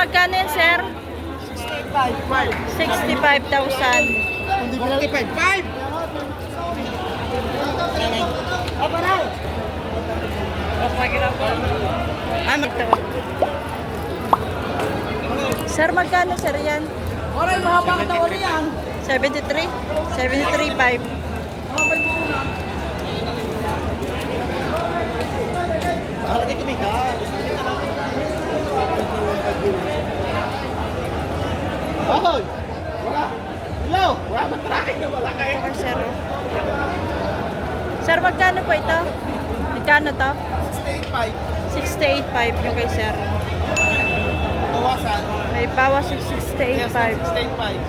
magkano yan, sir? 65,000. Hindi ko lang 5. Ano ito? Sir, magkano, sir, yan? Oray, mahaba ka tawali yan. 73? 73,500. Nakalagay kami ka. Hoy! Wala! Hello! Wala ba traffic na wala kayo? Sir, sir, magkano po ito? Magkano to? 68.5. 68,500 yung kay sir. Bawasan. May bawas yung Yes, 68,500. 68.5.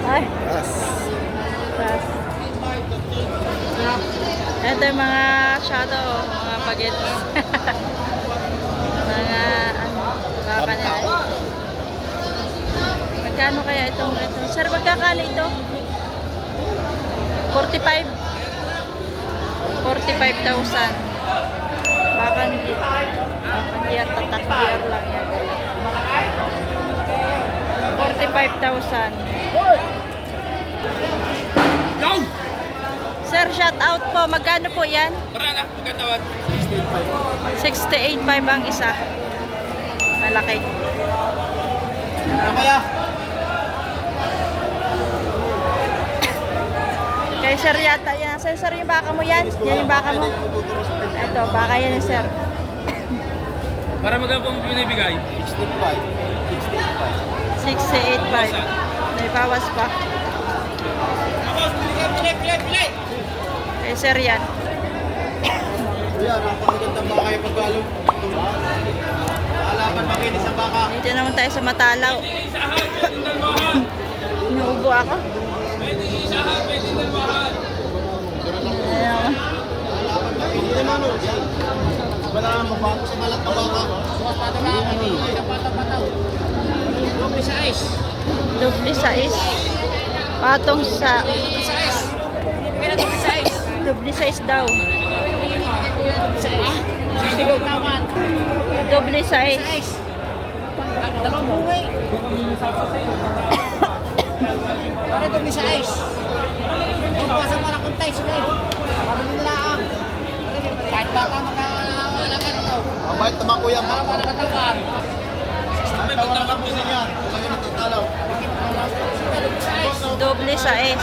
Ay, Yes. tas. Ito yung mga shadow, mga bagets. mga, ano, kakanila. Magkano kaya itong ito? Sir, magkakali ito? 45? 45,000. Baka hindi at tatakbir lang yan. 45,000. Go! Sir, shout out po. Magkano po yan? Para na, magandawat. 68,500 ang isa. Malaki. Ano kaya? Kay sir yata yan. Sir, yung baka mo yan? Yan yung baka mo? Ito, baka yan yung sir. Para magkano pong binibigay? 65. 68,500. May bawas pa. Pili! Kay sir yan. Kuya, napakagandang baka yung pagkalo. Alaman makinis ang baka. Dito naman tayo sa Matalaw. Inuubo ako. Ayan. Hindi naman o. Wala naman magbago sa malat na baka. Doble sa ice. Doble size. Patong sa... Doble size daw. Doble size. Para doble sa ice. Kung pasa para kuntay sila. Para nila ang kahit baka makakalakan ito. Ang bait naman kuya. Para katawan. May pagtawag po sa inyo. Kung kayo natutalaw. Doble size.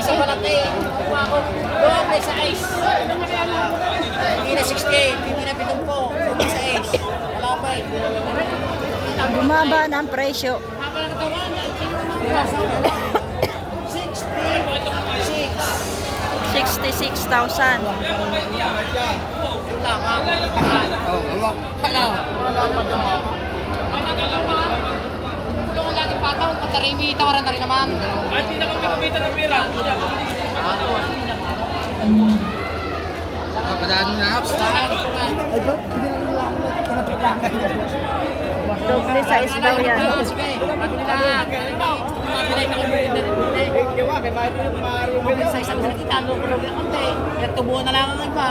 Sa malaki. Kuha ko. Doble sa ice. Hindi na 68. Hindi na 70. Doble sa ice. Wala pa eh. Bumaba na ang presyo. Para katawan. 66. 66,000. Tulungan natin pataw, patarimi, tawaran na rin naman. At hindi na kami kumita ng pera. Doble size daw yan. Sige, pati nila. Mabilis na kami rin. Mabilis sa isang salita, ano ko lang konti. Nagtubuan na lang ang iba.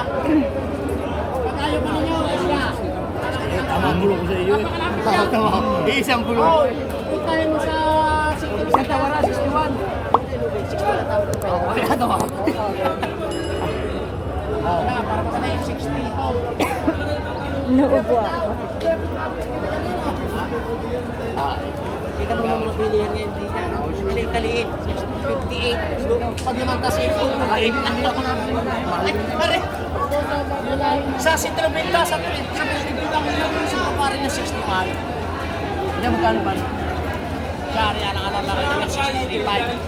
Pag ayaw pa ninyo, isla. Tamang bulong ko sa iyo. Isang bulong. Oh, punta rin mo sa Tawara, 61. 61 na tawag ko. Okay na to. Wala, para masanay, 60. Oh. Inuubo ako. Kita mo yung mga bilihan ngayon dito. Maliit-taliit. 58. Pag naman kasi ito, makaibig na nila ko na. Ay, pare! Sa Sintrobenta, sa Sintrobenta, sa pare na 65. Hindi mo kano ba? Kaya yan ang alam na 65.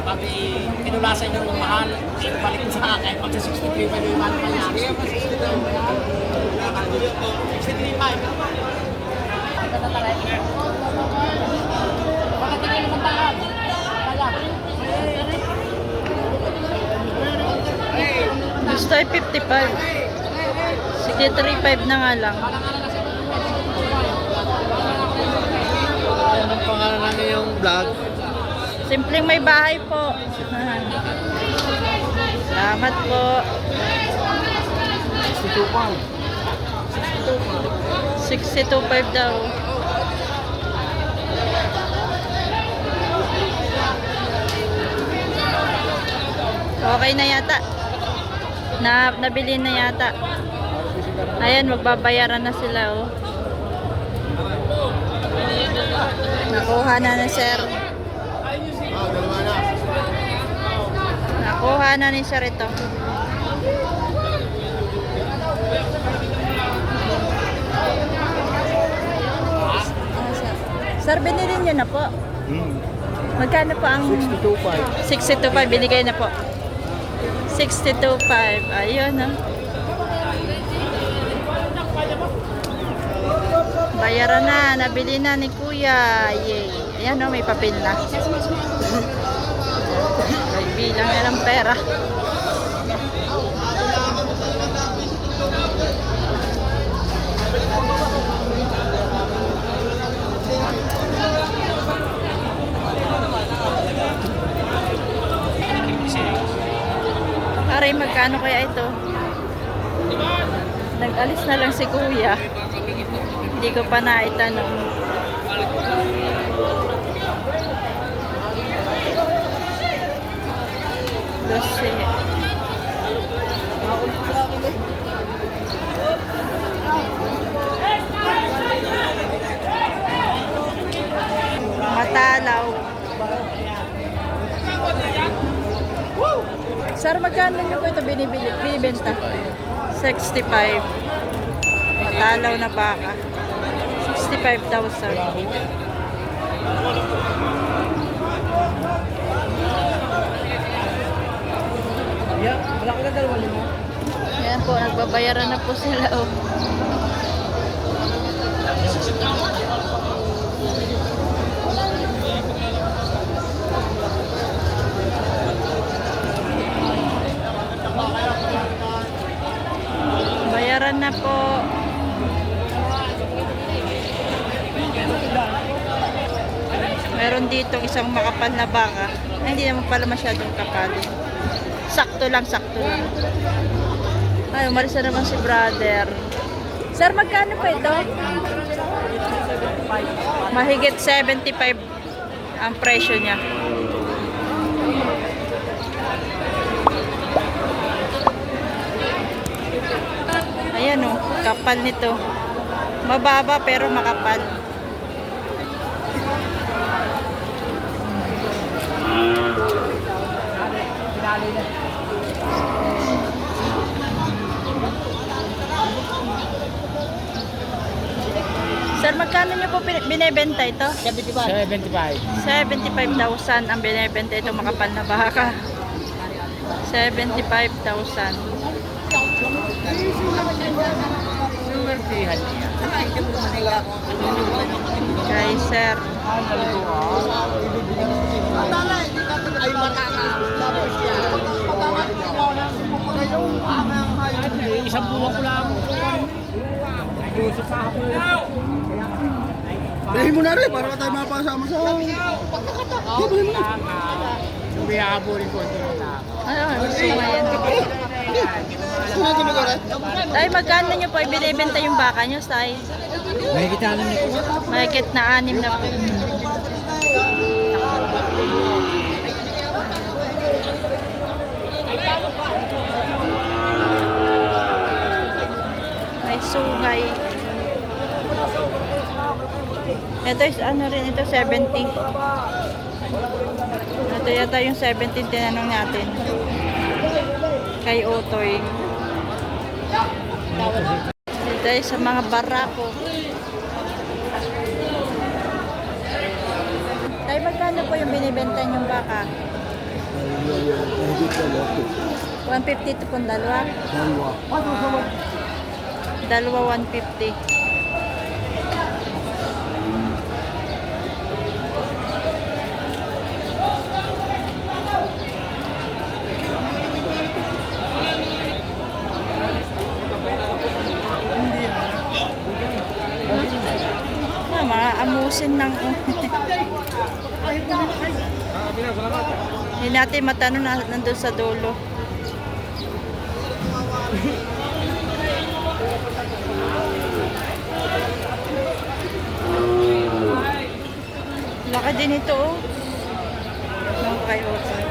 Pati pinulasan nyo ng mahal, balik ko sa akin. Pag sa 63 pa yung mahal pa niya. 63 pa. Bakit hindi naman tahan? Kaya. Gusto ay 55. Sige, 3.5 na nga lang. Anong pangalan namin yung vlog? Simpleng may bahay po. Salamat po. 62.5 daw. Okay na yata. Nabili na yata. Ayan, magbabayaran na sila, oh. Nakuha na ni sir. Nakuha na ni sir ito. Sir, binili niyo na po. Magkano po ang... 62.5. 62.5, binigay na po. 62.5. Ayun, no? Bayaran na. Nabili na ni Kuya. Yay. Ayan, no? May papel na. May bilang na ng pera. Aray, magkano kaya ito? Nag-alis na lang si Kuya. Hindi ko pa naitanong. Dose. Matalaw. Sir, magkano nyo po ito binibenta? 65. Matalaw na baka. 65,000. Malaki na 2,000. Ayan po, nagbabayaran na po sila. Oh. Bayaran na po. Meron dito isang makapal na baka. Ay, hindi naman pala masyadong kapal. Sakto lang, sakto lang. Ay, umalis na naman si brother. Sir, magkano pa ito? Mahigit 75 ang presyo niya. Ayan, oh, kapal nito. Mababa pero makapal. Sir, magkano niyo po binebenta ito? 75. 75,000 ang binebenta ito, makapal na baka. 75,000. Kay sir. Ay, mataka. Tapos yan. Isang buwan ko lang. Bilhin mo na rin para tayo mapasama sa... Bilhin mo na. Yung binahabulin ko. Ayun, sumayan. Sino ginagawa? Tay, magkano nyo po ibinibenta yung baka nyo, Tay? May kita naman ito. Mahigit na 6 na po. May sungay. Ito is ano rin, ito 70. Ito yata yung 17 tinanong natin. Kay Otoy. Dito ay sa mga barako. Tay, magkano po yung binibenta yung baka? 150 ito pong dalawa. Dalawa 150. Mga amusin ng Hindi natin matanong na nandun sa dulo. Laki din ito oh. Mga kay Utay.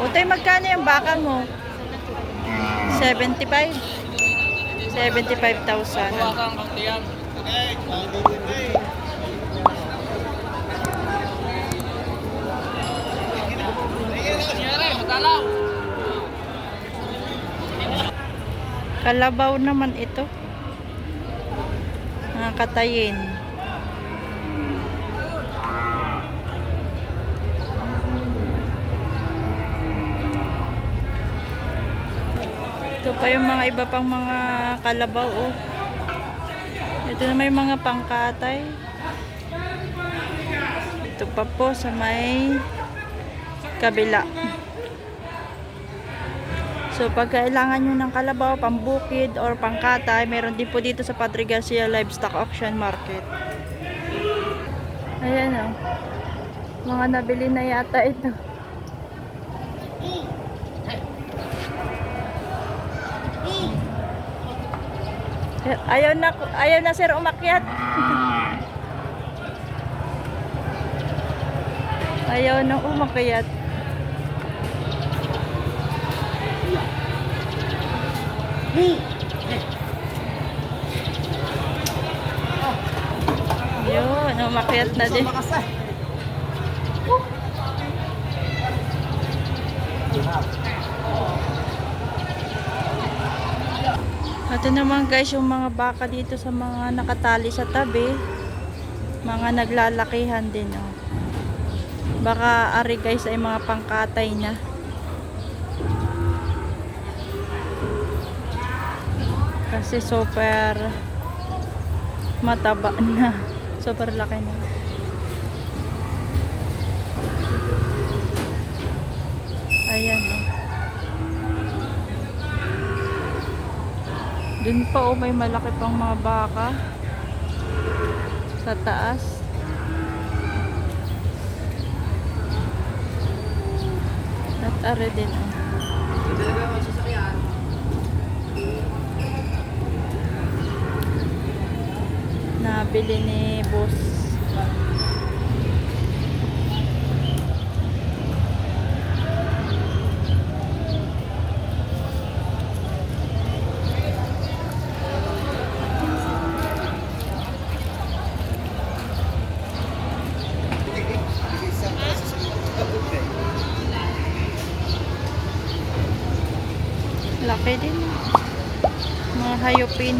Utay, magkano yung baka mo? 75? 75,000. Kalabaw naman ito. Mga katayin. Ito pa yung mga iba pang mga kalabaw oh. Ito na may mga pangkatay. Ito pa po sa may kabila. So pag kailangan nyo ng kalabaw, pambukid or pangkatay, meron din po dito sa Padre Garcia Livestock Auction Market. Ayan oh. Mga nabili na yata ito. Ayaw na sir umakyat. Ayaw na umakyat. Yun, umakyat na din. Ito naman guys yung mga baka dito sa mga nakatali sa tabi. Mga naglalakihan din oh. Baka ari guys ay mga pangkatay na. Kasi super mataba na. Super laki na. Ayan oh. Dun pa oh, may malaki pang mga baka sa taas. At are din oh. Nabili ni boss. Laki din. Mga hayupin.